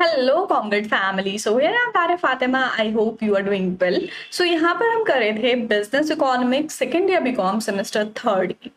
Hello comrade family. So here I am Tare Fatima. I hope you are doing well. So यहाँ पर हम कर रहे थे business economics second year BCom semester third की,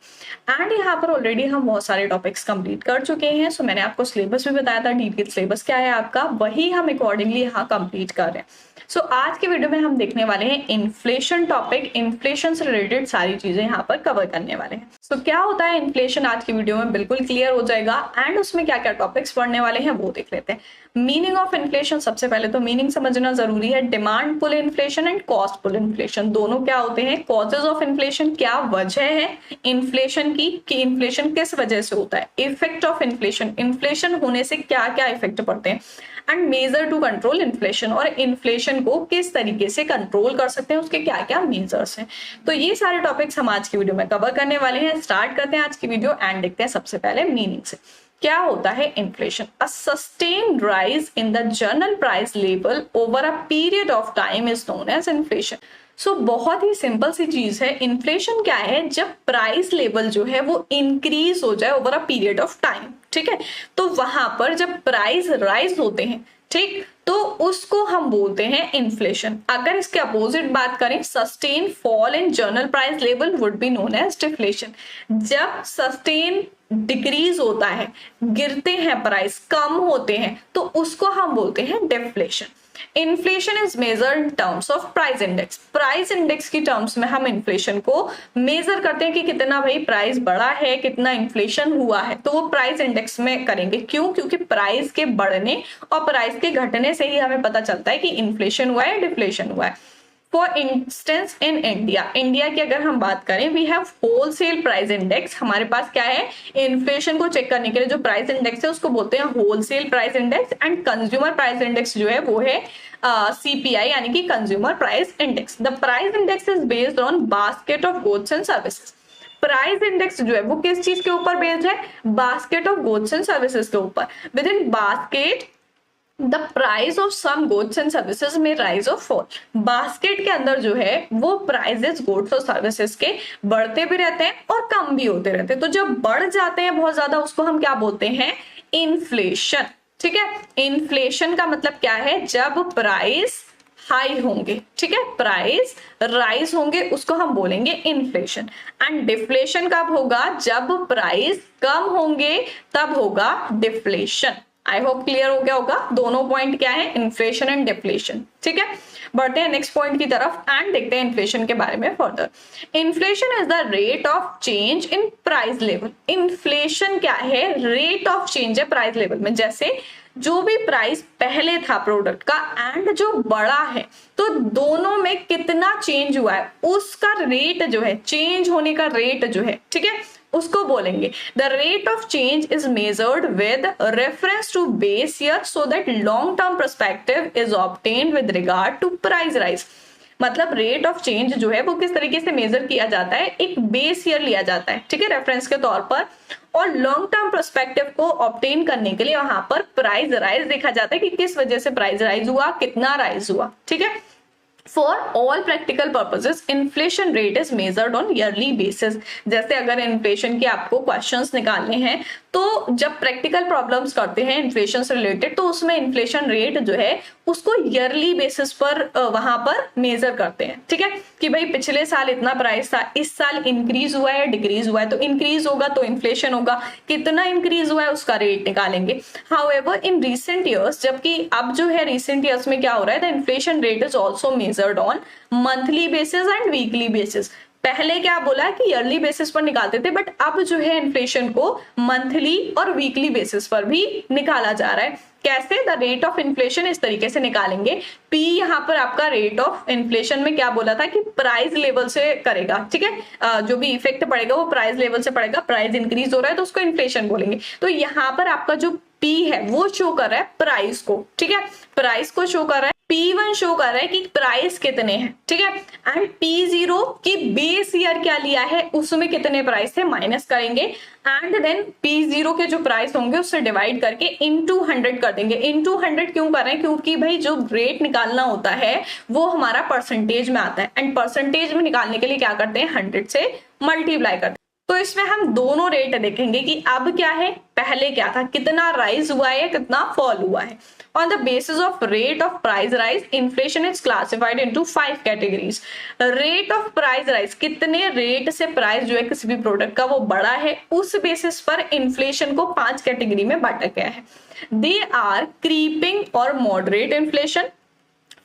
एंड यहाँ पर ऑलरेडी हम बहुत सारे टॉपिक्स कंप्लीट कर चुके हैं। सो मैंने आपको सिलेबस भी बताया था, डिटेल सिलेबस क्या है आपका, वही हम अकॉर्डिंगली यहाँ कंप्लीट कर रहे हैं। सो आज के वीडियो में हम देखने वाले हैं इन्फ्लेशन टॉपिक। इन्फ्लेशन से रिलेटेड सारी चीजें यहाँ पर कवर करने वाले हैं। सो क्या होता है इन्फ्लेशन, आज की वीडियो में बिल्कुल क्लियर हो जाएगा, एंड उसमें क्या क्या टॉपिक्स पढ़ने वाले हैं वो देख लेते हैं। मीनिंग ऑफ इन्फ्लेशन, सबसे पहले तो मीनिंग समझना जरूरी है। Demand pull inflation and cost pull inflation दोनों क्या होते हैं। कॉजेज ऑफ इन्फ्लेशन, क्या वजह है इन्फ्लेशन की, कि इन्फ्लेशन किस वजह से होता है। इफेक्ट ऑफ इन्फ्लेशन, इन्फ्लेशन होने से क्या क्या इफेक्ट पड़ते हैं। And measure to control inflation, और इन्फ्लेशन को किस तरीके से कंट्रोल कर सकते हैं, उसके क्या क्या मेजर्स हैं। तो ये सारे टॉपिक्स हम आज की वीडियो में कवर करने वाले हैं। स्टार्ट करते हैं आज की वीडियो एंड देखते हैं सबसे पहले मीनिंग से। क्या होता है inflation. A sustained rise in the general price level over a period of time is known as inflation. So बहुत ही सिंपल सी चीज है। इन्फ्लेशन क्या है, जब प्राइस लेवल जो है वो इंक्रीज हो जाए over a period of time, ठीक है। तो वहां पर जब प्राइस राइज होते हैं, ठीक, तो उसको हम बोलते हैं इन्फ्लेशन। अगर इसके अपोजिट बात करें, sustain fall in general price level would be known as deflation. जब सस्टेन डिक्रीज होता है, गिरते हैं प्राइस, कम होते हैं, तो उसको हम बोलते हैं deflation. Inflation is measure in terms of price index. Price index की टर्म्स में हम इन्फ्लेशन को मेजर करते हैं कि कितना भाई प्राइस बढ़ा है, कितना इन्फ्लेशन हुआ है, तो वो प्राइस इंडेक्स में करेंगे। क्यों? क्योंकि प्राइस के बढ़ने और प्राइस के घटने से ही हमें पता चलता है कि इन्फ्लेशन हुआ है, डिफ्लेशन हुआ है। For instance in India, India की अगर हम बात करें, we have wholesale price index. हमारे पास क्या है, इन्फ्लेशन को चेक करने के लिए जो प्राइस इंडेक्स है उसको बोलते हैं wholesale price index. And consumer price index जो है वो है CPI, यानी कि consumer price index. The price index is based on basket of goods and services. Price index जो है वो किस चीज के ऊपर बेस्ड है, basket of goods and services के ऊपर। Within basket the price of some goods and services में राइज और फॉल। बास्केट के अंदर जो है वो प्राइजेस गुड्स और सर्विसेज के बढ़ते भी रहते हैं और कम भी होते रहते हैं। तो जब बढ़ जाते हैं बहुत ज्यादा, उसको हम क्या बोलते हैं, इन्फ्लेशन, ठीक है। इन्फ्लेशन का मतलब क्या है, जब प्राइस हाई होंगे, ठीक है, प्राइस राइज होंगे, उसको हम बोलेंगे इन्फ्लेशन। एंड डिफ्लेशन कब होगा, जब प्राइस कम होंगे तब होगा डिफ्लेशन। आई होप क्लियर हो गया होगा। दोनों पॉइंट क्या है, इन्फ्लेशन एंड डिफ्लेशन, ठीक है। बढ़ते हैं नेक्स्ट पॉइंट की तरफ एंड देखते हैं इन्फ्लेशन के बारे में further. Inflation is the rate of change in price level. Inflation क्या है, रेट ऑफ चेंज है प्राइस लेवल में। जैसे जो भी प्राइस पहले था प्रोडक्ट का एंड जो बड़ा है, तो दोनों में कितना चेंज हुआ है, उसका रेट जो है, चेंज होने का रेट जो है, ठीक है, उसको बोलेंगे। The rate of change is measured with reference to base year so that long term perspective is obtained with regard to price rise. मतलब रेट ऑफ चेंज जो है वो किस तरीके से मेजर किया जाता है, एक बेस ईयर लिया जाता है, ठीक है, रेफरेंस के तौर पर, और लॉन्ग टर्म पर्सपेक्टिव को ऑब्टेन करने के लिए वहां पर प्राइस राइज देखा जाता है कि किस वजह से प्राइस राइज हुआ, कितना राइज हुआ, ठीक है। For all practical purposes inflation rate is measured on yearly basis. जैसे अगर इन्फ्लेशन के आपको क्वेश्चंस निकालने हैं, तो जब प्रैक्टिकल प्रॉब्लम्स करते हैं इन्फ्लेशन से रिलेटेड, तो उसमें इन्फ्लेशन रेट जो है उसको ईयरली बेसिस पर वहां पर मेजर करते हैं, ठीक है, कि भाई पिछले साल इतना प्राइस था, इस साल इंक्रीज हुआ है, डिक्रीज हुआ है, तो इंक्रीज होगा तो इन्फ्लेशन होगा, कितना इंक्रीज हुआ है उसका रेट निकालेंगे। हाउएवर इन रिसेंट ईयर्स, जबकि अब जो है रिसेंट ईयर्स में क्या हो रहा है, the inflation rate is also measured on monthly basis and weekly basis. पहले क्या बोला कि ईयरली बेसिस पर निकालते थे, बट अब जो है इन्फ्लेशन को मंथली और वीकली बेसिस पर भी निकाला जा रहा है। कैसे, द रेट ऑफ इन्फ्लेशन इस तरीके से निकालेंगे। पी यहाँ पर आपका रेट ऑफ इन्फ्लेशन में क्या बोला था कि प्राइस लेवल से करेगा, ठीक है, जो भी इफेक्ट पड़ेगा वो प्राइस लेवल से पड़ेगा। प्राइस इंक्रीज हो रहा है तो उसको इन्फ्लेशन बोलेंगे। तो यहाँ पर आपका जो पी है वो शो कर रहा है प्राइस को, ठीक है, प्राइस को शो कर रहा है। P1 शो कर रहा है कि प्राइस कितने हैं, ठीक है, एंड P0 की बेस ईयर क्या लिया है, उसमें कितने प्राइस थे माइनस करेंगे, एंड देन P0 के जो प्राइस होंगे उससे डिवाइड करके इनटू 100 कर देंगे। इनटू 100 क्यों कर रहे हैं, क्योंकि भाई जो रेट निकालना होता है वो हमारा परसेंटेज में आता है, एंड परसेंटेज में निकालने के लिए क्या करते हैं, 100 से मल्टीप्लाई करते हैं। तो इसमें हम दोनों रेट देखेंगे कि अब क्या है, पहले क्या था, कितना राइज हुआ है, कितना फॉल हुआ है। On the basis of rate of price rise, inflation is classified into 5 categories. Rate of price rise, कितने रेट से प्राइस जो है किसी भी प्रोडक्ट का वो बढ़ा है, उस बेसिस पर इन्फ्लेशन को 5 कैटेगरी में बांटा गया है। They are creeping or moderate inflation.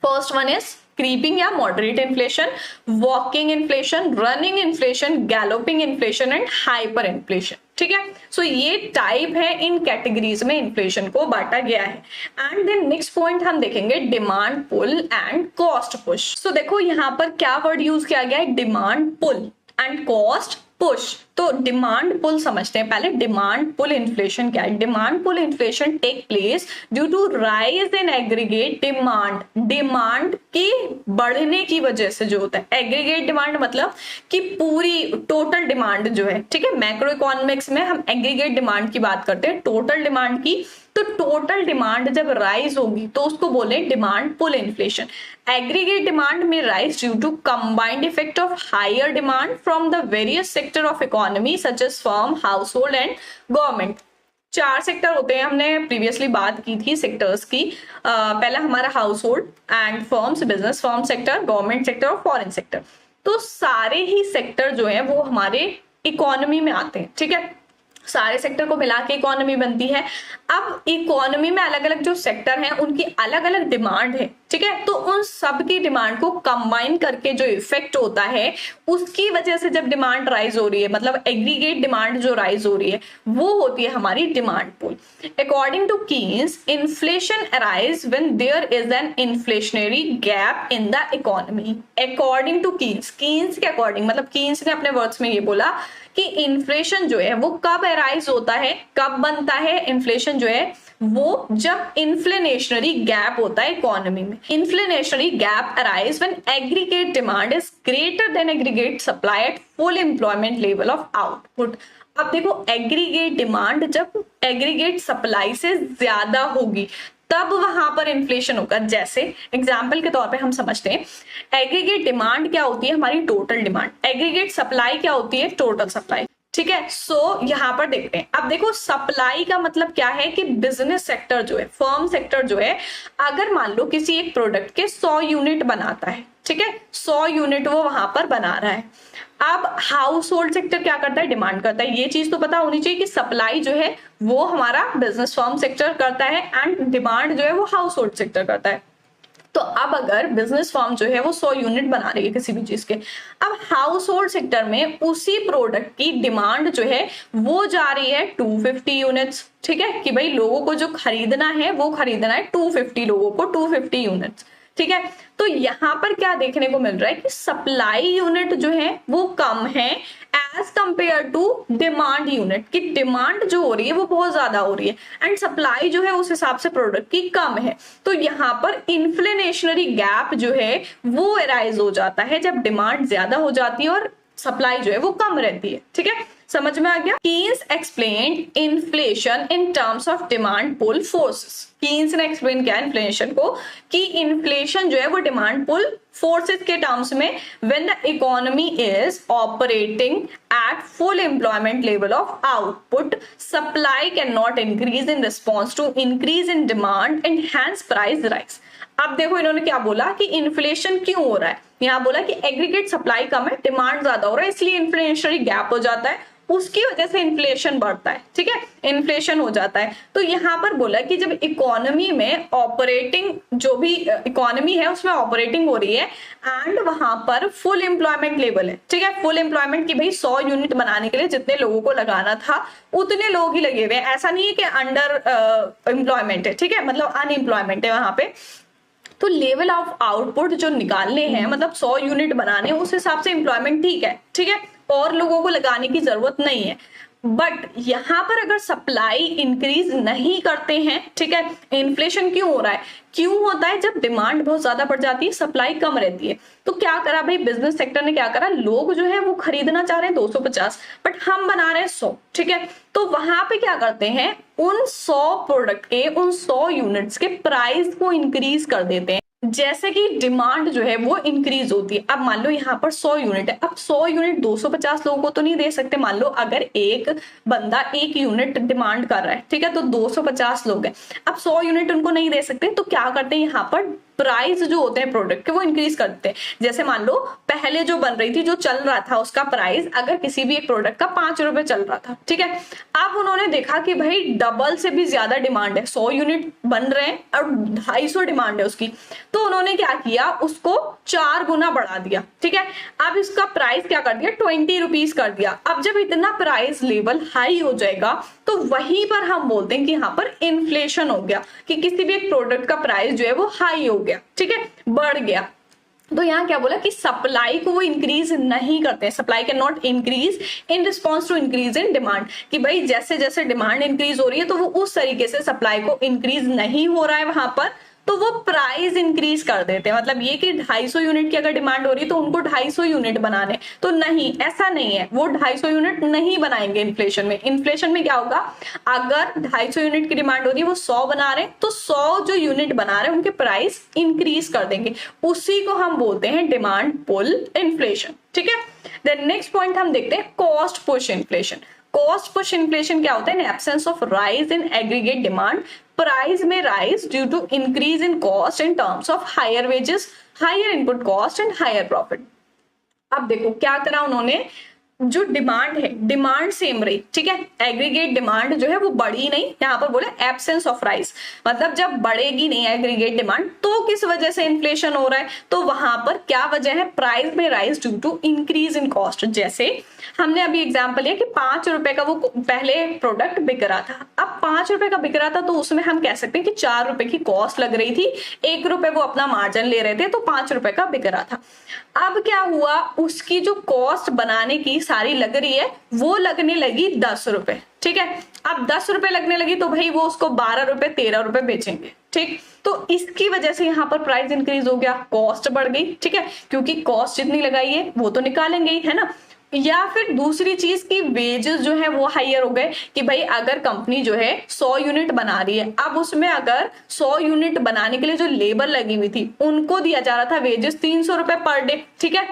First one is creeping या moderate inflation, walking inflation, running inflation, galloping inflation and hyperinflation। ठीक है, सो ये टाइप है, इन कैटेगरीज में इन्फ्लेशन को बांटा गया है। एंड देन नेक्स्ट पॉइंट हम देखेंगे demand pull and cost push. So देखो यहाँ पर क्या वर्ड यूज किया गया है, demand pull and cost push. तो डिमांड पुल समझते हैं पहले। डिमांड पुल इन्फ्लेशन क्या है? Demand pull inflation take place due to rise in aggregate demand. Demand के बढ़ने की वजह से जो होता है, एग्रीगेट डिमांड मतलब कि पूरी टोटल डिमांड जो है, ठीक है, मैक्रो इकोनॉमिक्स में हम एग्रीगेट डिमांड की बात करते हैं, टोटल डिमांड की। तो टोटल डिमांड जब राइज होगी तो उसको बोले demand pull inflation. Aggregate demand में rise due to combined effect of higher demand from the various sector of economy such as firm, household and government. 4 sector होते हैं, हमने प्रीवियसली बात की थी सेक्टर्स की। पहला हमारा house hold and firms, business firm sector, government sector और फॉरेन सेक्टर। तो सारे ही सेक्टर जो है वो हमारे इकोनॉमी में आते हैं, ठीक है, सारे सेक्टर को मिला के इकोनॉमी बनती है। अब इकोनॉमी में अलग अलग जो सेक्टर हैं उनकी अलग अलग डिमांड है, ठीक है, तो उन सब की डिमांड को कंबाइन करके जो इफेक्ट होता है उसकी वजह से जब डिमांड राइज हो रही है, मतलब एग्रीगेट डिमांड जो राइज हो रही है वो होती है हमारी demand pull. According to Keynes, inflation arise when there is an inflationary gap in the economy. According to Keynes, Keynes के अकॉर्डिंग मतलब कीन्स ने अपने वर्ड्स में ये बोला कि इन्फ्लेशन जो है वो कब अराइज होता है, कब बनता है इन्फ्लेशन जो है, वो जब इन्फ्लेशनरी गैप होता है इकोनॉमी में। Inflationary gap arise when aggregate demand is greater than aggregate supply eight full employment level of output. अब देखो, एग्रीगेट डिमांड जब एग्रीगेट सप्लाई से ज्यादा होगी तब वहां पर इन्फ्लेशन होगा। जैसे एग्जाम्पल के तौर पे हम समझते हैं, एग्रीगेट डिमांड क्या होती है, हमारी टोटल डिमांड। एग्रीगेट सप्लाई क्या होती है, टोटल सप्लाई, ठीक है। सो यहाँ पर देखते हैं, अब देखो सप्लाई का मतलब क्या है कि बिजनेस सेक्टर जो है, फर्म सेक्टर जो है, अगर मान लो किसी एक प्रोडक्ट के 100 यूनिट बनाता है, ठीक है, 100 यूनिट वो वहां पर बना रहा है। अब हाउस होल्ड सेक्टर क्या करता है, डिमांड करता है। ये चीज तो पता होनी चाहिए कि सप्लाई जो है वो हमारा बिजनेस फर्म सेक्टर करता है एंड डिमांड जो है वो हाउस होल्ड सेक्टर करता है। तो अब अगर बिजनेस फर्म जो है वो 100 यूनिट बना रही है किसी भी चीज के, अब हाउस होल्ड सेक्टर में उसी प्रोडक्ट की डिमांड जो है वो जा रही है 250 यूनिट्स, ठीक है, कि भाई लोगों को जो खरीदना है वो खरीदना है 250 लोगों को 250 यूनिट्स, ठीक है। तो यहाँ पर क्या देखने को मिल रहा है कि सप्लाई यूनिट जो है वो कम है as compare to demand unit, की डिमांड जो हो रही है वो बहुत ज्यादा हो रही है एंड सप्लाई जो है उस हिसाब से प्रोडक्ट की कम है। तो यहाँ पर इन्फ्लेशनरी गैप जो है वो अराइज हो जाता है जब डिमांड ज्यादा हो जाती है और सप्लाई जो है वो कम रहती है, ठीक है, समझ में आ गया। Keynes explained inflation in terms of demand pull forces. Keynes ने एक्सप्लेन किया इन्फ्लेशन को कि इन्फ्लेशन जो है वो डिमांड पुल फोर्सेस के टर्म्स में when the economy is operating at full employment level of output, supply can not increase in response to increase in demand and hence price rise. अब देखो इन्होंने क्या बोला कि इन्फ्लेशन क्यों हो रहा है, यहाँ बोला कि एग्रीगेट सप्लाई कम है, डिमांड ज्यादा हो रहा है, इसलिए इन्फ्लेशनरी गैप हो जाता है, उसकी वजह से इन्फ्लेशन बढ़ता है, ठीक है, इन्फ्लेशन हो जाता है। तो यहाँ पर बोला कि जब इकोनॉमी में ऑपरेटिंग, जो भी इकोनॉमी है उसमें ऑपरेटिंग हो रही है एंड वहां पर फुल एम्प्लॉयमेंट लेवल है, ठीक है, फुल एम्प्लॉयमेंट की भाई 100 यूनिट बनाने के लिए जितने लोगों को लगाना था उतने लोग ही लगे हुए हैं, ऐसा नहीं है कि अंडर एम्प्लॉयमेंट है, ठीक है, मतलब अनएम्प्लॉयमेंट है वहां पे। तो लेवल ऑफ आउटपुट जो निकालने हैं, मतलब 100 यूनिट बनाने, उस हिसाब से एम्प्लॉयमेंट ठीक है, ठीक है, और लोगों को लगाने की जरूरत नहीं है। बट यहाँ पर अगर सप्लाई इंक्रीज नहीं करते हैं, ठीक है, इन्फ्लेशन क्यों हो रहा है, क्यों होता है, जब डिमांड बहुत ज्यादा बढ़ जाती है सप्लाई कम रहती है। तो क्या करा भाई बिजनेस सेक्टर ने, क्या करा, लोग जो है वो खरीदना चाह रहे हैं 250 बट हम बना रहे हैं 100, ठीक है, तो वहां पे क्या करते हैं, उन 100 प्रोडक्ट के, उन 100 यूनिट्स के प्राइस को इंक्रीज कर देते हैं। जैसे कि डिमांड जो है वो इंक्रीज होती है। अब मान लो यहाँ पर 100 यूनिट है, अब 100 यूनिट 250 लोगों को तो नहीं दे सकते। मान लो अगर एक बंदा 1 यूनिट डिमांड कर रहा है, ठीक है, तो 250 लोग हैं, अब 100 यूनिट उनको नहीं दे सकते, तो क्या करते हैं यहाँ पर प्राइस जो होते हैं प्रोडक्ट के वो इंक्रीज करते हैं। जैसे मान लो पहले जो बन रही थी, जो चल रहा था उसका प्राइस अगर किसी भी एक प्रोडक्ट का 5 रुपए चल रहा था, ठीक है, अब उन्होंने देखा कि भाई डबल से भी ज्यादा डिमांड है, 100 यूनिट बन रहे हैं और 250 डिमांड है उसकी, तो उन्होंने क्या किया, उसको 4 गुना बढ़ा दिया, ठीक है। अब इसका प्राइस क्या कर दिया, 20 रुपीज कर दिया। अब जब इतना प्राइस लेवल हाई हो जाएगा तो वहीं पर हम बोलते हैं कि यहाँ पर इन्फ्लेशन हो गया, कि किसी भी एक प्रोडक्ट का प्राइस जो है वो हाई हो गया, ठीक है, बढ़ गया। तो यहाँ क्या बोला कि सप्लाई को वो इंक्रीज नहीं करते हैं, supply can not increase in response to increase in demand, कि भाई जैसे जैसे डिमांड इंक्रीज हो रही है तो वो उस तरीके से सप्लाई को इंक्रीज नहीं हो रहा है वहां पर, तो वो प्राइस इंक्रीज कर देते हैं। मतलब ये कि 250 यूनिट की अगर डिमांड हो रही है तो उनको 250 यूनिट बनाने, तो नहीं, ऐसा नहीं है, वो 250 यूनिट नहीं बनाएंगे इन्फ्लेशन में। इन्फ्लेशन में क्या होगा, अगर 250 यूनिट की डिमांड हो रही है, वो 100 बना रहे हैं, तो 100 जो यूनिट बना रहे हैं उनके प्राइस इंक्रीज कर देंगे, उसी को हम बोलते हैं डिमांड पुल इन्फ्लेशन, ठीक है। देन नेक्स्ट पॉइंट हम देखते हैं cost push inflation. Cost push inflation क्या होता है, in absence of rise in aggregate demand, price में rise due to increase in cost in terms of higher wages, higher input cost and higher profit. अब देखो क्या करा उन्होंने, जो डिमांड है, डिमांड सेम रही, ठीक है, एग्रीगेट डिमांड जो है वो बढ़ी नहीं, यहाँ पर बोले एब्सेंस ऑफ राइज, मतलब जब बढ़ेगी नहीं एग्रीगेट डिमांड तो किस वजह से इन्फ्लेशन हो रहा है, तो वहां पर क्या वजह है, प्राइस में rise due to increase in cost. जैसे हमने अभी एग्जांपल लिया कि 5 रुपए का वो पहले प्रोडक्ट बिक रहा था, अब 5 रुपए का बिक रहा था, तो उसमें हम कह सकते हैं कि 4 रुपए की कॉस्ट लग रही थी, 1 रुपए वो अपना मार्जिन ले रहे थे, तो 5 रुपए का बिक रहा था। अब क्या हुआ, उसकी जो कॉस्ट बनाने की सारी लग रही है वो लगने लगी 10 रुपए, ठीक है। अब 10 रुपए लगने लगी तो भाई वो उसको 12 रुपए 13 रुपए बेचेंगे, ठीक, तो इसकी वजह से यहाँ पर प्राइस इंक्रीज हो गया, कॉस्ट बढ़ गई, ठीक है, क्योंकि कॉस्ट जितनी लगाई है वो तो निकालेंगे ही, है ना। या फिर दूसरी चीज की वेजेस जो है वो हायर हो गए, कि भाई अगर कंपनी जो है 100 यूनिट बना रही है, अब उसमें अगर 100 यूनिट बनाने के लिए जो लेबर लगी हुई थी उनको दिया जा रहा था वेजेस 300 रुपए पर डे, ठीक है,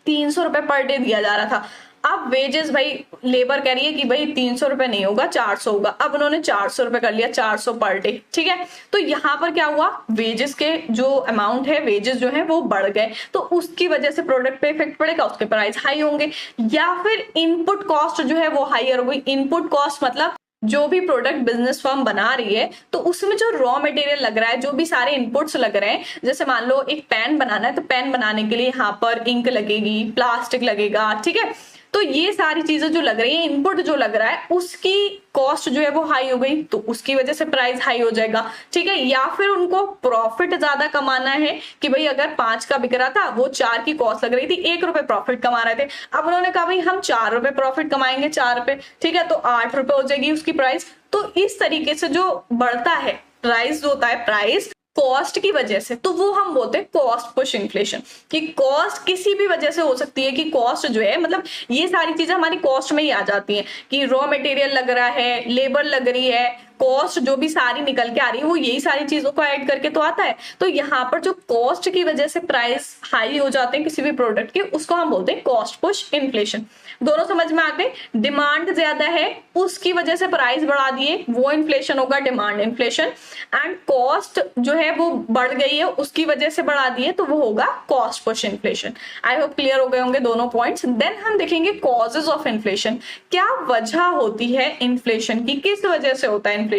300 रुपए पर डे दिया जा रहा था। अब वेजेस भाई लेबर कह रही है कि भाई 300 रुपए नहीं होगा, 400 होगा, अब उन्होंने 400 रुपए कर लिया, 400 पर डे, ठीक है। तो यहाँ पर क्या हुआ, वेजेस के जो अमाउंट है, वेजेस जो है वो बढ़ गए, तो उसकी वजह से प्रोडक्ट पे इफेक्ट पड़ेगा, उसके प्राइस हाई होंगे। या फिर इनपुट कॉस्ट जो है वो हायर हो गई। इनपुट कॉस्ट मतलब जो भी प्रोडक्ट बिजनेस फर्म बना रही है तो उसमें जो रॉ मटेरियल लग रहा है, जो भी सारे इनपुट्स लग रहे हैं, जैसे मान लो एक पेन बनाना है तो पेन बनाने के लिए यहाँ पर इंक लगेगी, प्लास्टिक लगेगा, ठीक है, तो ये सारी चीजें जो लग रही है, इनपुट जो लग रहा है उसकी कॉस्ट जो है वो हाई हो गई, तो उसकी वजह से प्राइस हाई हो जाएगा, ठीक है। या फिर उनको प्रॉफिट ज्यादा कमाना है, कि भाई अगर 5 का बिक रहा था, वो 4 की कॉस्ट लग रही थी, 1 रुपए प्रॉफिट कमा रहे थे, अब उन्होंने कहा भाई हम 4 रुपए प्रॉफिट कमाएंगे, 4 रुपए, ठीक है, तो 8 रुपए हो जाएगी उसकी प्राइस। तो इस तरीके से जो बढ़ता है प्राइस, जो होता है प्राइस कॉस्ट की वजह से, तो वो हम बोलते हैं कॉस्ट पुश इन्फ्लेशन, कि कॉस्ट किसी भी वजह से हो सकती है, कि कॉस्ट जो है, मतलब ये सारी चीजें हमारी कॉस्ट में ही आ जाती हैं, कि रॉ मटेरियल लग रहा है, लेबर लग रही है, कॉस्ट जो भी सारी निकल के आ रही है वो यही सारी चीजों को ऐड करके तो आता है। तो यहाँ पर जो कॉस्ट की वजह से प्राइस हाई हो जाते हैं किसी भी प्रोडक्ट के, उसको हम बोलते हैं कॉस्ट पुश इन्फ्लेशन। दोनों समझ में आ गए, डिमांड ज्यादा है उसकी वजह से प्राइस बढ़ा दिए, वो इन्फ्लेशन होगा डिमांड इन्फ्लेशन, एंड कॉस्ट जो है वो बढ़ गई है उसकी वजह से बढ़ा दिए, तो वो होगा cost push inflation. I hope clear हो गए होंगे दोनों पॉइंट्स। देन हम देखेंगे कॉजेज ऑफ इन्फ्लेशन, क्या वजह होती है इन्फ्लेशन की, किस वजह से होता है inflation.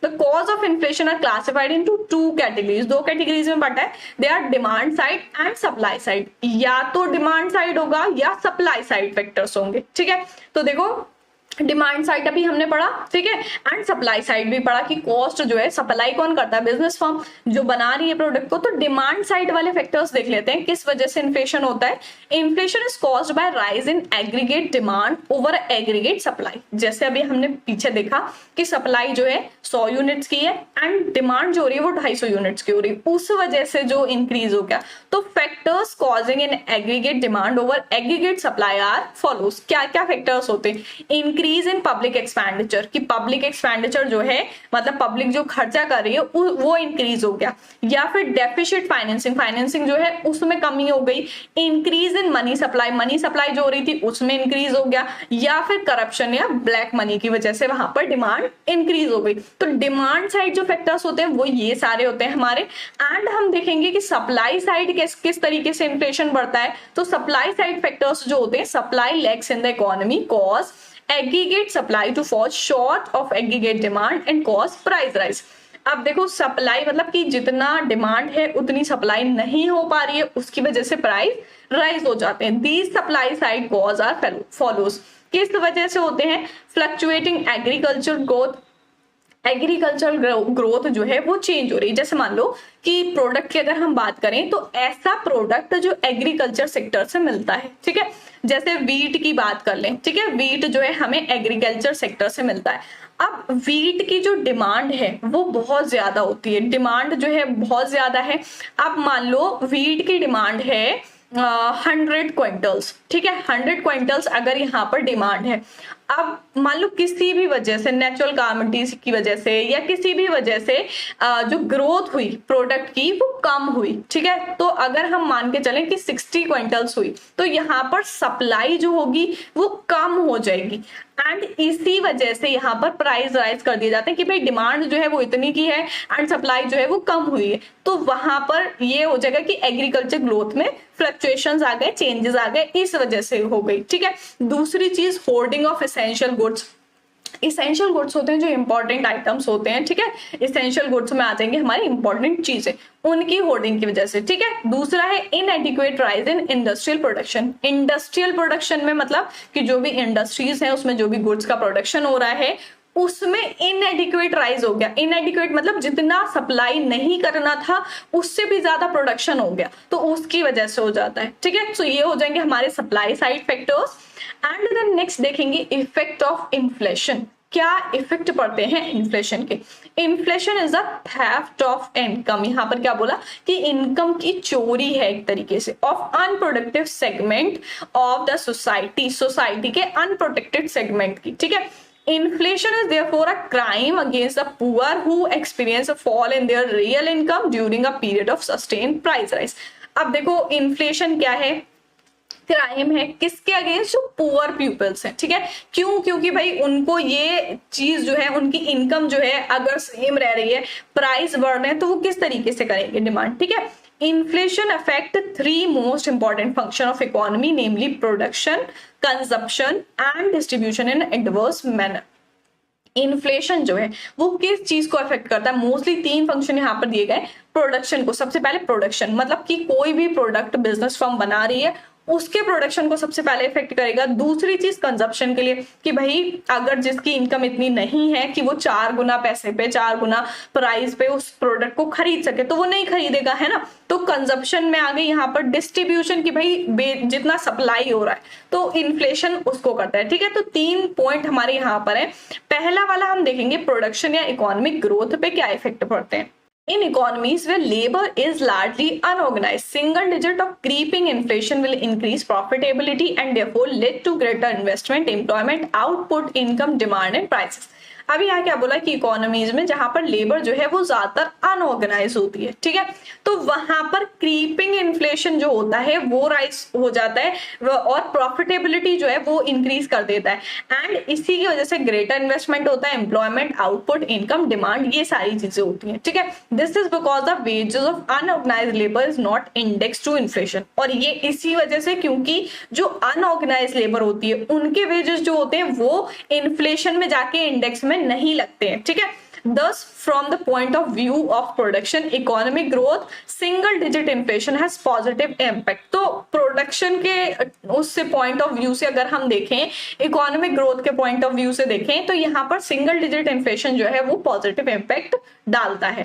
The cause of inflation are classified into 2 categories, 2 categories में बांटा है, they are demand side and supply side. या तो डिमांड साइड होगा या सप्लाई साइड फैक्टर्स होंगे, ठीक है। तो देखो डिमांड साइड अभी हमने पढ़ा, ठीक है, एंड सप्लाई साइड भी पढ़ा, कि कॉस्ट जो है सप्लाई कौन करता है, बिजनेस फर्म जो बना रही है प्रोडक्ट को। तो डिमांड साइड वाले फैक्टर्स देख लेते हैं किस वजह से इन्फ्लेशन होता है। Inflation is caused by rise in aggregate demand over aggregate supply. जैसे अभी हमने पीछे देखा कि सप्लाई जो है 100 यूनिट्स की है एंड डिमांड जो हो रही है वो 250 यूनिट्स की हो रही है, उस वजह से जो इंक्रीज हो गया। तो factors causing in aggregate demand over aggregate supply are follows. क्या क्या फैक्टर्स होते हैं, increase increase in public expenditure, कि पब्लिक एक्सपेंडिचर जो है मतलब पब्लिक जो खर्चा कर रही है वो इंक्रीज हो गया, या फिर डेफिशिट फाइनेंसिंग, फाइनेंसिंग जो है उसमें कमी हो गई, increase in money supply, money supply जो हो रही थी उसमें इंक्रीज हो गया, या फिर करप्शन या ब्लैक मनी की वजह से वहां पर डिमांड इंक्रीज हो गई। तो डिमांड साइड जो फैक्टर्स होते हैं वो ये सारे होते हैं हमारे। एंड हम देखेंगे कि सप्लाई साइड किस तरीके से इन्फ्लेशन बढ़ता है। तो सप्लाई साइड फैक्टर्स जो होते हैं, supply lacks in the economy cause aggregate supply to fall short of aggregate demand and cause price rise. अब देखो सप्लाई मतलब कि जितना डिमांड है उतनी सप्लाई नहीं हो पा रही है, उसकी वजह से प्राइस राइज हो जाते हैं। These supply side cause are follows, किस वजह से होते हैं, fluctuating agriculture growth, agricultural growth जो है वो चेंज हो रही है। जैसे मान लो कि प्रोडक्ट की अगर हम बात करें तो ऐसा प्रोडक्ट जो एग्रीकल्चर सेक्टर से मिलता है, ठीक है, जैसे वीट की बात कर लें, ठीक है, वीट जो है हमें एग्रीकल्चर सेक्टर से मिलता है। अब वीट की जो डिमांड है वो बहुत ज्यादा होती है, डिमांड जो है बहुत ज्यादा है। अब मान लो वीट की डिमांड है 100 क्विंटल्स, ठीक है, 100 क्विंटल्स अगर यहाँ पर डिमांड है। अब मान लो किसी भी वजह से, नेचुरल कैलामिटीज की वजह से या किसी भी वजह से जो ग्रोथ हुई प्रोडक्ट की वो कम हुई, ठीक है, तो अगर हम मान के चलें कि 60 क्विंटल्स हुई तो यहाँ पर सप्लाई जो होगी वो कम हो जाएगी। एंड इसी वजह से यहाँ पर प्राइस राइज कर दिए जाते हैं कि भाई डिमांड जो है वो इतनी की है एंड सप्लाई जो है वो कम हुई है। तो वहां पर ये हो जाएगा कि एग्रीकल्चर ग्रोथ में फ्लक्चुएशंस आ गए, चेंजेस आ गए, इस वजह से हो गई, ठीक है। दूसरी चीज hoarding of essential goods, essential goods होते हैं जो इंपॉर्टेंट आइटम्स होते हैं, ठीक है, इसेंशियल गुड्स में आ जाएंगे हमारी इंपॉर्टेंट चीजें, उनकी होर्डिंग की वजह से, ठीक है। दूसरा है इनएडिक्वेट rise in industrial production, industrial production में मतलब कि जो भी इंडस्ट्रीज है उसमें जो भी गुड्स का प्रोडक्शन हो रहा है उसमें इनएडिक्वेट राइज हो गया। इनएडिक्वेट मतलब जितना सप्लाई नहीं करना था उससे भी ज्यादा प्रोडक्शन हो गया, तो उसकी वजह से हो जाता है, ठीक है। तो ये हो जाएंगे हमारे supply side factors. And then next देखेंगे इफेक्ट ऑफ इन्फ्लेशन, क्या इफेक्ट पड़ते हैं इन्फ्लेशन के। Inflation is the theft of income, यहाँ पर क्या बोला कि इनकम की चोरी है एक तरीके से, of unproductive segment of the society, society के अनप्रोटेक्टेड सेगमेंट की, ठीक है। Inflation is therefore a crime against the poor who experience a fall in their real income during a period of sustained price rise। अब देखो inflation क्या है, crime है किसके अगेंस्ट, जो पुअर पीपल्स हैं, ठीक है। क्यों, क्योंकि भाई उनको ये चीज जो है उनकी इनकम जो है अगर सेम रह रही है, प्राइस बढ़ रहे हैं, तो वो किस तरीके से करेंगे डिमांड, ठीक है। Inflation affect three most important function of economy, namely production, consumption and distribution in adverse manner। Inflation जो है वो किस चीज को अफेक्ट करता है, मोस्टली 3 फंक्शन यहाँ पर दिए गए। प्रोडक्शन को, सबसे पहले प्रोडक्शन मतलब कि कोई भी प्रोडक्ट बिजनेस फर्म बना रही है उसके प्रोडक्शन को सबसे पहले इफेक्ट करेगा। दूसरी चीज कंजप्शन के लिए कि भाई अगर जिसकी इनकम इतनी नहीं है कि वो 4 गुना पैसे पे, 4 गुना प्राइस पे उस प्रोडक्ट को खरीद सके, तो वो नहीं खरीदेगा, है ना। तो कंजप्शन में आ गई यहाँ पर डिस्ट्रीब्यूशन की भाई जितना सप्लाई हो रहा है तो इन्फ्लेशन उसको करता है, ठीक है। तो 3 पॉइंट हमारे यहाँ पर है। पहला वाला हम देखेंगे प्रोडक्शन या इकोनॉमिक ग्रोथ पे क्या इफेक्ट पड़ते हैं। In economies where labor is largely unorganized, single digit of creeping inflation will increase profitability and therefore lead to greater investment, employment, output, income, demand and prices। अभी यहाँ क्या बोला कि इकोनॉमीज में जहां पर लेबर जो है वो ज्यादातर अनऑर्गेनाइज होती है, ठीक है, तो वहां पर क्रीपिंग इन्फ्लेशन जो होता है वो राइज हो जाता है और प्रॉफिटेबिलिटी जो है वो इंक्रीज कर देता है। एंड इसी की वजह से ग्रेटर इन्वेस्टमेंट होता है, एम्प्लॉयमेंट, आउटपुट, इनकम, डिमांड, ये सारी चीजें होती हैं, ठीक है। This is because the wages of unorganise labour is not index to inflation, और ये इसी वजह से क्योंकि जो अनऑर्गेनाइज लेबर होती है उनके वेजेस जो होते हैं वो इन्फ्लेशन में जाके इंडेक्स में नहीं लगते हैं, ठीक है। Thus, from the point of view of production, economic growth, single digit inflation has positive impact। तो प्रोडक्शन के उससे पॉइंट ऑफ व्यू से अगर हम देखें, इकोनॉमिक ग्रोथ के पॉइंट ऑफ व्यू से देखें, तो यहाँ पर सिंगल डिजिट इन्फ्लेशन जो है वो पॉजिटिव इम्पैक्ट डालता है।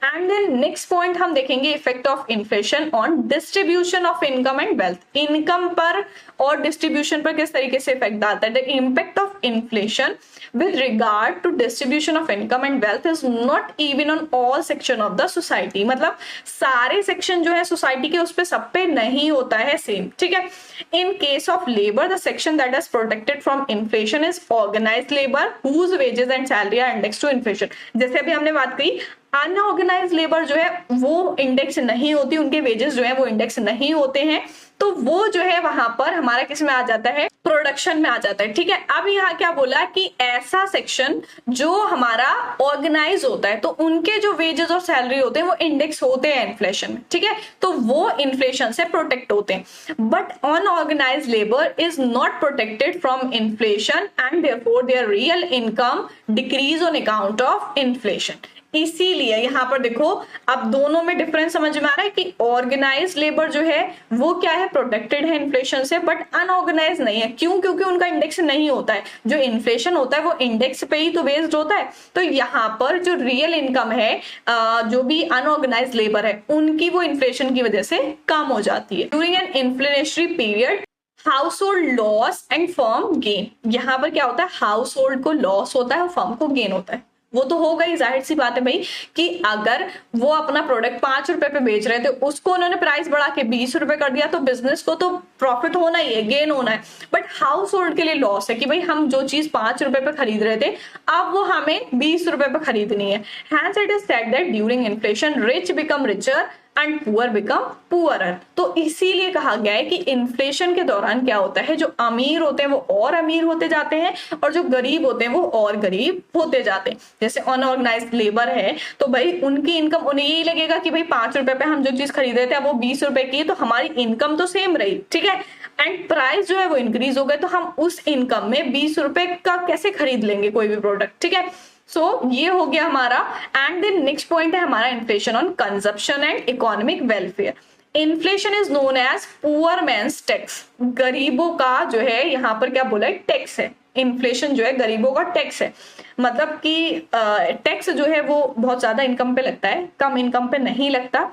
एंड देन नेक्स्ट पॉइंट हम देखेंगे effect of inflation on distribution of income and wealth. Income पर और डिस्ट्रीब्यूशन पर किस तरीके से इफेक्ट डालता है। The impact of inflation with regard to distribution of income and wealth is not even on all section of the society, मतलब सारे सेक्शन जो है सोसाइटी के उस पे सब पे नहीं होता है सेम, ठीक है। In case of labour the section that is protected from inflation is organised labour whose wages and salary are index to inflation. जैसे अभी हमने बात की, अनऑर्गेनाइज लेबर जो है वो इंडेक्स नहीं होती, उनके वेजेस जो है वो इंडेक्स नहीं होते हैं, तो वो जो है वहां पर हमारा किस में आ जाता है, प्रोडक्शन में आ जाता है, ठीक है। अब यहाँ क्या बोला कि ऐसा सेक्शन जो हमारा ऑर्गेनाइज होता है तो उनके जो वेजेस और सैलरी होते हैं वो इंडेक्स होते हैं इन्फ्लेशन में, ठीक है, तो वो इन्फ्लेशन से प्रोटेक्ट होते हैं। But unorganise labour is not protected from inflation and therefore their real income decrease on account of inflation. इसीलिए यहाँ पर देखो, अब दोनों में डिफरेंस समझ में आ रहा है कि ऑर्गेनाइज लेबर जो है वो क्या है, प्रोटेक्टेड है इन्फ्लेशन से, बट अनऑर्गेनाइज नहीं है। क्यों? क्योंकि उनका इंडेक्स नहीं होता है, जो इन्फ्लेशन होता है वो इंडेक्स पे ही तो बेस्ड होता है। तो यहाँ पर जो रियल इनकम है, जो भी अनऑर्गेनाइज लेबर है, उनकी वो इन्फ्लेशन की वजह से कम हो जाती है। During an inflationary period house hold loss and firm gain, यहाँ पर क्या होता है, हाउस होल्ड को लॉस होता है और फर्म को गेन होता है। वो तो हो गई, जाहिर सी बात है भाई कि अगर वो अपना प्रोडक्ट 5 रुपए पे बेच रहे थे, उसको उन्होंने प्राइस बढ़ा के 20 रुपए कर दिया, तो बिजनेस को तो प्रॉफिट होना ही है, गेन होना है। बट हाउस होल्ड के लिए लॉस है कि भाई हम जो चीज 5 रुपए पे खरीद रहे थे, अब वो हमें 20 रुपए पे खरीदनी है। Hence it is said that during inflation rich become richer and poor become poorer. तो इसीलिए कहा गया है कि इन्फ्लेशन के दौरान क्या होता है, जो अमीर होते हैं वो और अमीर होते जाते हैं और जो गरीब होते हैं वो और गरीब होते जाते हैं। जैसे अनऑर्गेनाइज्ड लेबर है तो भाई उनकी इनकम, उन्हें यही लगेगा कि भाई 5 रुपए पे हम जो चीज खरीद रहे थे अब वो 20 रुपए की है, तो हमारी इनकम तो सेम रही, ठीक है, एंड प्राइस जो है वो इंक्रीज हो गए, तो हम उस इनकम में 20 रुपए का कैसे खरीद लेंगे कोई भी प्रोडक्ट, ठीक है। सो ये हो गया हमारा। एंड देन नेक्स्ट पॉइंट है हमारा inflation on consumption and economic welfare. Inflation is known as poor man's tax, गरीबों का जो है यहाँ पर क्या बोला है, टैक्स है। इन्फ्लेशन जो है गरीबों का टैक्स है, मतलब कि टैक्स जो है वो बहुत ज्यादा इनकम पे लगता है, कम इनकम पे नहीं लगता।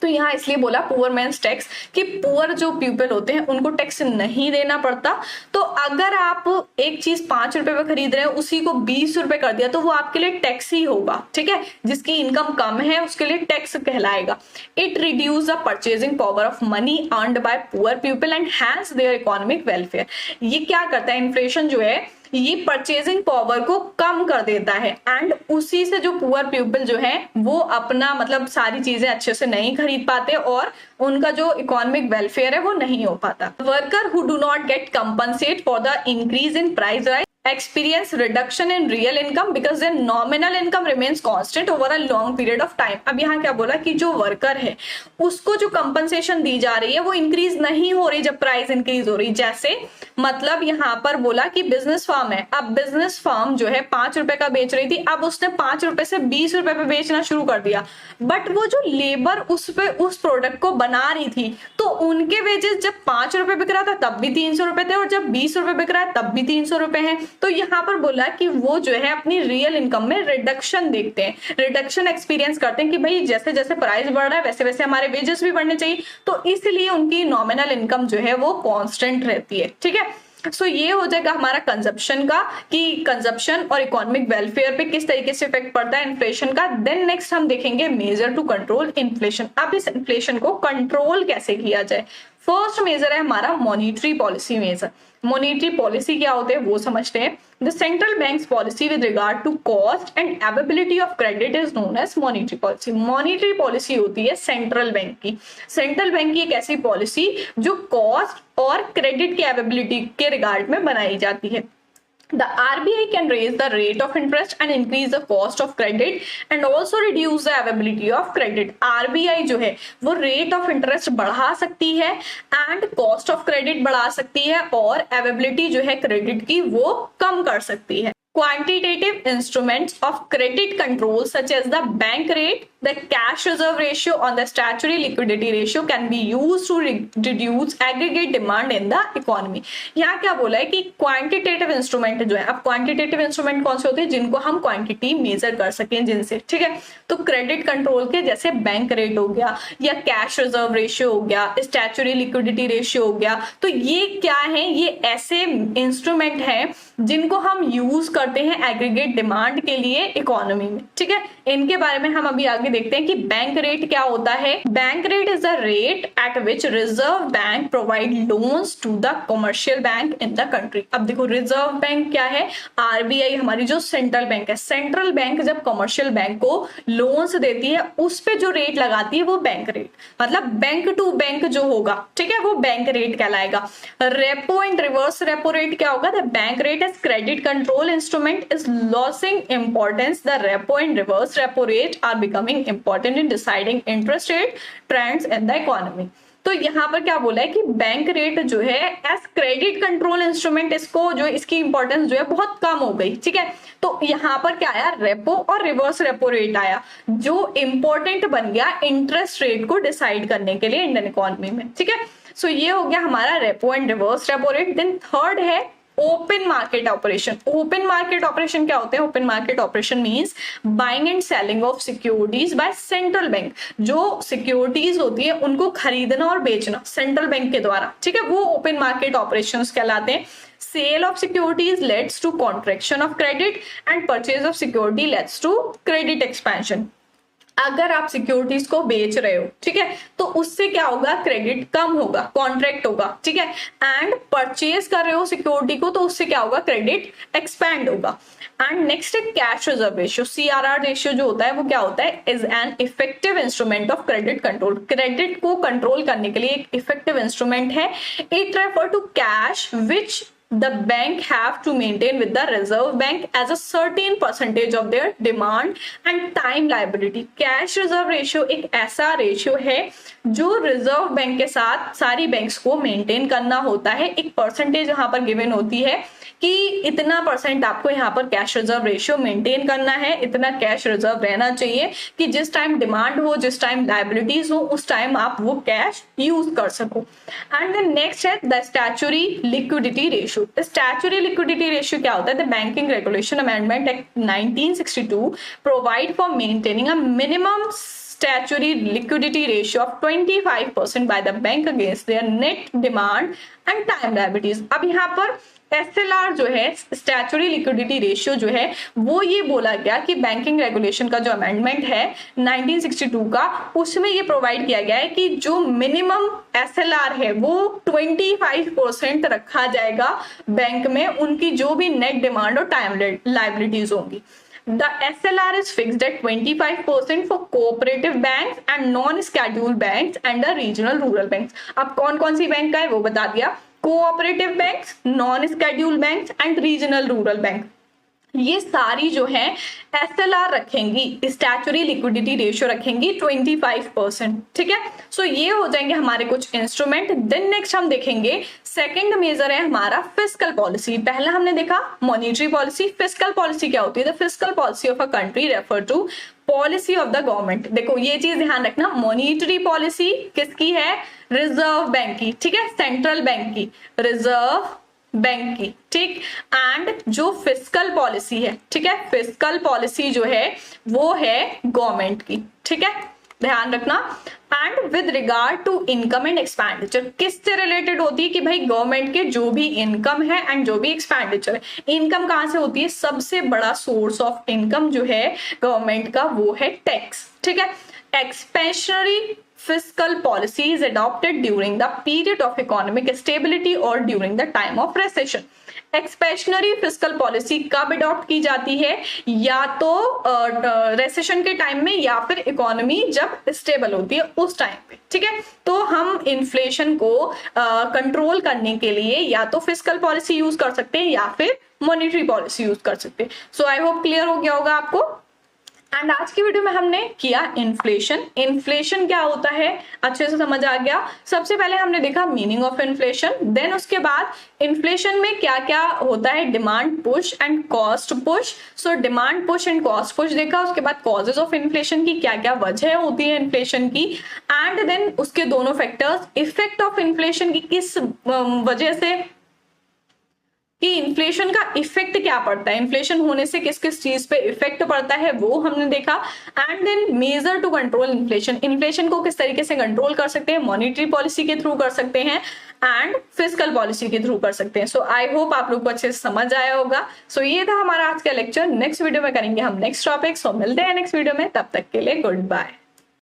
तो यहाँ इसलिए बोला पुअर मैन्स टैक्स कि पुअर जो पीपल होते हैं उनको टैक्स नहीं देना पड़ता। तो अगर आप एक चीज 5 रुपए पे खरीद रहे हैं, उसी को 20 रुपए कर दिया, तो वो आपके लिए टैक्स ही होगा, ठीक है। जिसकी इनकम कम है उसके लिए टैक्स कहलाएगा। It reduce the purchasing power of money earned by poor people and hence their economic welfare. ये क्या करता है, इन्फ्लेशन जो है ये परचेजिंग पावर को कम कर देता है एंड उसी से जो पुअर पीपल जो है वो अपना मतलब सारी चीजें अच्छे से नहीं खरीद पाते और उनका जो इकोनॉमिक वेलफेयर है वो नहीं हो पाता। Worker who do not gate compensate for the increase in price rise experience reduction in real income because their nominal income remains constant over a long period of time। अब यहाँ क्या बोला कि जो वर्कर है उसको जो कंपनसेशन दी जा रही है वो इंक्रीज नहीं हो रही जब प्राइस इंक्रीज हो रही। जैसे मतलब यहाँ पर बोला कि बिजनेस फर्म है, अब बिजनेस फर्म जो है 5 रुपए का बेच रही थी, अब उसने 5 रुपए से 20 रुपए पे बेचना शुरू कर दिया, बट वो जो लेबर उस प्रोडक्ट को बना रही थी तो उनके वेजेस जब 5 रुपए बिक रहा था तब भी 300 रुपए थे और जब 20 रुपए बिक रहा है तब भी 300 रुपए है। तो यहाँ पर बोला कि वो जो है अपनी रियल इनकम में रिडक्शन देखते हैं, रिडक्शन एक्सपीरियंस करते हैं कि भाई जैसे जैसे प्राइस बढ़ रहा है वैसे वैसे हमारे वेजेस भी बढ़ने चाहिए, तो इसलिए उनकी नॉमिनल इनकम जो है वो कांस्टेंट रहती है, ठीक है। सो ये हो जाएगा हमारा कंजप्शन का कि कंजप्शन और इकोनॉमिक वेलफेयर पे किस तरीके से इफेक्ट पड़ता है इन्फ्लेशन का। देन नेक्स्ट हम देखेंगे मेजर टू कंट्रोल इन्फ्लेशन। अब इस इन्फ्लेशन को कंट्रोल कैसे किया जाए। फर्स्ट मेजर है हमारा monetary policy measure. Monetary policy क्या होते हैं वो समझते हैं। The central bank's policy with regard to cost and availability of credit is known as monetary policy. Monetary policy होती है सेंट्रल बैंक की। सेंट्रल बैंक की एक ऐसी पॉलिसी जो कॉस्ट और क्रेडिट की अवेलेबिलिटी के रिगार्ड में बनाई जाती है। The RBI can raise the rate of interest and increase the cost of credit and also reduce the availability of credit। RBI जो है वो rate of interest बढ़ा सकती है and cost of credit बढ़ा सकती है और availability जो है credit की वो कम कर सकती है। Quantitative instruments of credit control such as the bank rate, the cash reserve ratio or the statutory liquidity ratio can be used to reduce aggregate demand in the economy। यहाँ क्या बोला है कि quantitative instrument जो है, अब quantitative instrument कौन से होते हैं जिनको हम quantity measure कर सकें जिनसे, ठीक है। तो credit control के जैसे बैंक रेट हो गया या कैश रिजर्व रेशियो हो गया, स्टैच्यूटरी लिक्विडिटी रेशियो हो गया, तो ये क्या है, ये ऐसे इंस्ट्रूमेंट हैं जिनको हम यूज कर करते हैं एग्रीगेट डिमांड के लिए इकोनॉमी में, ठीक है। इनके बारे में हम अभी आगे देखते हैं कि बैंक रेट क्या होता है। Bank rate is the rate at which Reserve Bank provide loans to the commercial bank in the country. अब देखो रिजर्व बैंक क्या है, आरबीआई हमारी जो सेंट्रल बैंक है, सेंट्रल बैंक जब कमर्शियल बैंक को लोन्स देती है उस पे जो रेट लगाती है वो बैंक रेट, मतलब बैंक टू बैंक जो होगा, ठीक है, वो बैंक रेट कहलाएगा। Repo and reverse repo rate क्या होगा, the bank rate as credit control instrument is losing importance, the repo and reverse repo rate are becoming important in deciding interest rate trends in the economy. तो यहाँ पर क्या बोला है कि bank rate जो है एज क्रेडिट कंट्रोल इंस्ट्रूमेंट, इसको जो इसकी इंपॉर्टेंस जो है बहुत कम हो गई, ठीक है। तो यहाँ पर क्या आया, रेपो और रिवर्स रेपो रेट आया जो इंपॉर्टेंट बन गया इंटरेस्ट रेट को डिसाइड करने के लिए इंडियन इकोनॉमी में, ठीक है। सो ये हो गया हमारा repo and reverse repo rate. Then third है open market operation. Open market operation क्या होते हैं, open market operation means buying and selling of securities by central bank. जो सिक्योरिटीज होती है उनको खरीदना और बेचना सेंट्रल बैंक के द्वारा, ठीक है, वो ओपन मार्केट ऑपरेशंस कहलाते हैं। Sale of securities leads to contraction of credit and purchase of security leads to credit expansion. अगर आप सिक्योरिटीज को बेच रहे हो, ठीक है, तो उससे क्या होगा, क्रेडिट कम होगा, कॉन्ट्रैक्ट होगा, ठीक है। एंड परचेज कर रहे हो सिक्योरिटी को तो उससे क्या होगा, क्रेडिट एक्सपैंड होगा। एंड नेक्स्ट है cash reserve ratio. CRR ratio जो होता है वो क्या होता है, is an effective instrument of credit control. Credit को कंट्रोल करने के लिए एक इफेक्टिव इंस्ट्रूमेंट है। It refer to cash which the bank have to maintain with the reserve bank as a certain percentage of their demand and time liability। Cash reserve ratio एक ऐसा ratio है जो reserve bank के साथ सारी banks को maintain करना होता है। एक परसेंटेज यहाँ पर गिवन होती है कि इतना परसेंट आपको यहाँ पर कैश रिजर्व रेशियो मेंटेन करना है, इतना कैश रिजर्व रहना चाहिए कि जिस टाइम डिमांड हो, जिस टाइम लायबिलिटीज हो, उस टाइम आप वो कैश यूज कर सको। एंड देन नेक्स्ट है the statutory liquidity ratio. Statutory liquidity ratio क्या होता है, the banking regulation amendment act 1962 provide for maintaining a minimum statutory liquidity ratio of 25% by the bank against their net demand and time liabilities। अब यहाँ पर SLR जो है, statutory liquidity ratio जो है, वो ये बोला गया कि बैंकिंग रेगुलेशन का जो अमेंडमेंट है 1962 का, उसमें ये प्रोवाइड किया गया है कि जो मिनिमम SLR है वो 25% रखा जाएगा बैंक में, उनकी जो भी नेट डिमांड और टाइम लाइबिलिटीज होंगी। The SLR is fixed at 25% for cooperative banks and non-scheduled banks and the regional rural banks। अब कौन कौन सी बैंक का है वो बता दिया, cooperative banks, non scheduled banks and regional rural bank. ये सारी जो है SLR रखेंगी, स्टैच्यूटरी लिक्विडिटी रेशियो रखेंगी 25%, ठीक है। सो ये हो जाएंगे हमारे कुछ इंस्ट्रूमेंट। देन नेक्स्ट हम देखेंगे सेकंड मेजर है हमारा फिस्कल पॉलिसी। पहला हमने देखा मॉनिटरी पॉलिसी। फिस्कल पॉलिसी क्या होती है, the fiscal policy of a country refer to policy of the government. देखो ये चीज ध्यान रखना, मॉनिटरी पॉलिसी किसकी है, रिजर्व बैंक की, ठीक है, सेंट्रल बैंक की, रिजर्व बैंक की, ठीक। एंड जो फिस्कल पॉलिसी है, ठीक है, फिस्कल पॉलिसी जो है वो है गवर्नमेंट की, ठीक है, ध्यान रखना। And with regard to income and expenditure, किससे रिलेटेड होती है कि भाई गवर्नमेंट के जो भी इनकम है एंड जो भी एक्सपेंडिचर है। इनकम कहां से होती है, सबसे बड़ा सोर्स ऑफ इनकम जो है गवर्नमेंट का वो है टैक्स, ठीक है। Expansionary fiscal policy is adopted during the period of economic stability or during the time of recession। Expansionary fiscal policy कब अडॉप्ट की जाती है, या तो रेसेशन के टाइम में या फिर इकोनॉमी जब स्टेबल होती है उस टाइम पे, ठीक है। तो हम इन्फ्लेशन को कंट्रोल करने के लिए या तो फिस्कल पॉलिसी यूज कर सकते हैं या फिर मॉनेटरी पॉलिसी यूज कर सकते हैं। सो आई होप क्लियर हो गया होगा आपको। एंड आज की वीडियो में हमने किया इन्फ्लेशन। इन्फ्लेशन क्या होता है अच्छे से समझ आ गया। सबसे पहले हमने देखा मीनिंग ऑफ इन्फ्लेशन, देन उसके बाद इन्फ्लेशन में क्या क्या होता है, demand push and cost push. So demand push and cost push देखा, उसके बाद कॉजेज ऑफ इन्फ्लेशन की क्या क्या वजह होती है इन्फ्लेशन की, एंड देन उसके दोनों फैक्टर्स, इफेक्ट ऑफ इन्फ्लेशन की किस वजह से कि इन्फ्लेशन का इफेक्ट क्या पड़ता है, इन्फ्लेशन होने से किस किस चीज पे इफेक्ट पड़ता है वो हमने देखा। And then measure to control inflation, inflation को किस तरीके से कंट्रोल कर सकते हैं, मॉनिटरी पॉलिसी के थ्रू कर सकते हैं एंड फिजिकल पॉलिसी के थ्रू कर सकते हैं। सो आई होप आप लोग को अच्छे से समझ आया होगा। सो ये था हमारा आज का लेक्चर। नेक्स्ट वीडियो में करेंगे हम नेक्स्ट टॉपिक। सो मिलते हैं नेक्स्ट वीडियो में, तब तक के लिए गुड बाय।